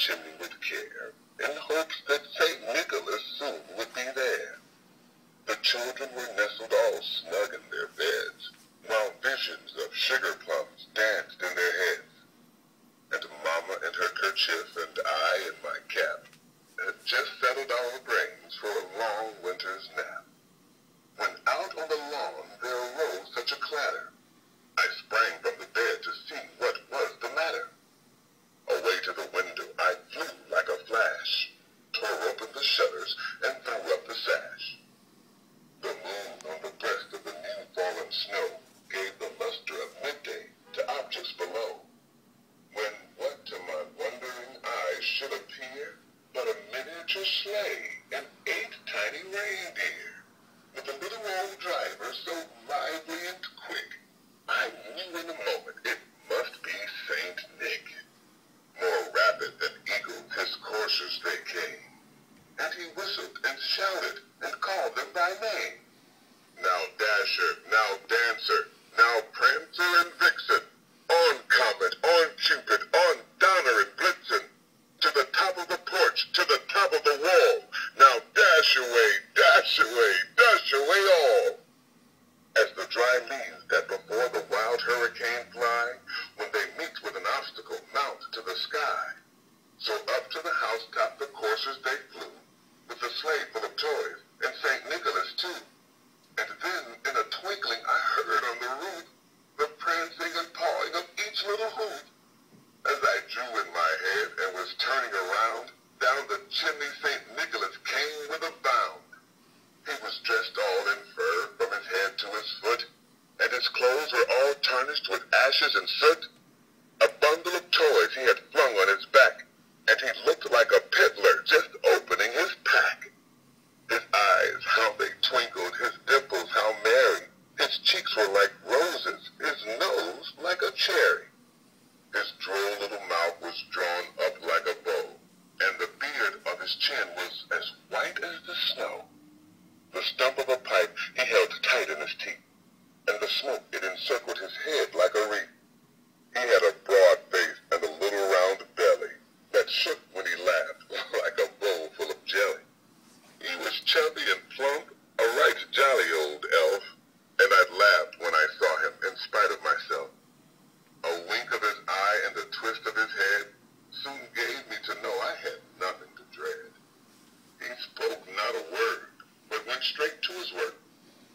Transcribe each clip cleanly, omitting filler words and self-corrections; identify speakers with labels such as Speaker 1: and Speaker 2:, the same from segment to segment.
Speaker 1: chimney with care, in hopes that St. Nicholas soon would be there. The children were nestled all snug in their beds, while visions of sugar plums danced in their heads. And Mama in her kerchief and I in my cap had just settled our brains for a long winter's nap. When out on the lawn there arose such a clatter, I sprang from the bed to see what was the matter. Away to the window I flew like a flash, tore open the shutters and threw up the sash. The moon on the breast of the new fallen snow gave the luster of midday to objects below, when what to my wondering eyes should appear but a miniature sleigh and 8 tiny reindeer, with a little old driver so lively and quick, I knew in a moment it must be Saint Nick. More rapid than eagles his coursers they came, and he whistled and shouted and called them by name. Now Dasher, now Dancer, now Prancer and Vixen, on Comet, on Cupid, on Donner and Blitzen, to the top of the porch, to the top of the wall, now dash away, dash away, dash away all. As the dry leaves that before the wild hurricane fly, when they meet with an obstacle, mount to the sky. So up to the housetop the coursers they flew, with the sleigh full of toys, and St. Nicholas too. And then in a twinkling I heard on the roof the prancing and pawing of each little hoof. As I drew in my head and was turning around, down the chimney St. Nicholas came with a bound. He was dressed all in fur from his head to his foot, and his clothes were all tarnished with ashes and soot. A bundle of toys he had flung on his back, and he looked like a peddler just opening his pack. His eyes, how they twinkled, his dimples, how merry. His cheeks were like roses, his nose like a cherry. His droll little mouth was drawn up like a bow, and the beard of his chin was as white as the snow. The stump of a pipe he held tight in his teeth, and the smoke it encircled his head like a wreath. He had a broad face and a little round belly that shook when he laughed like a bowl full of jelly. He was chubby and plump, a right jolly old elf, and I laughed when I saw him in spite of myself. A wink of his eye and a twist of his head soon gave me to know I had nothing to dread. He spoke not a word, but went straight to his work,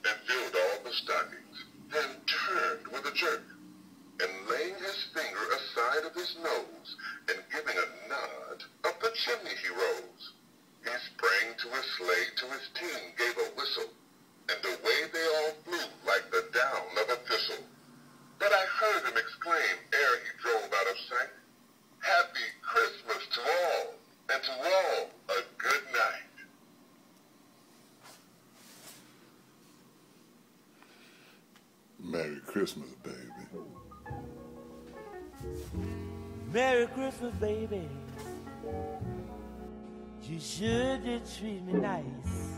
Speaker 1: and filled all the stockings, then turned with a jerk, and laying his finger aside of his nose, and giving a nod, up the chimney he rose. He sprang to his sleigh, to his team gave a whistle, and away they all flew like the down of a thistle. But I heard him exclaim, ere he drove out of sight, "Happy Christmas to all, and to all a good night."
Speaker 2: Merry Christmas, baby.
Speaker 3: Merry Christmas, baby. You sure did treat me nice.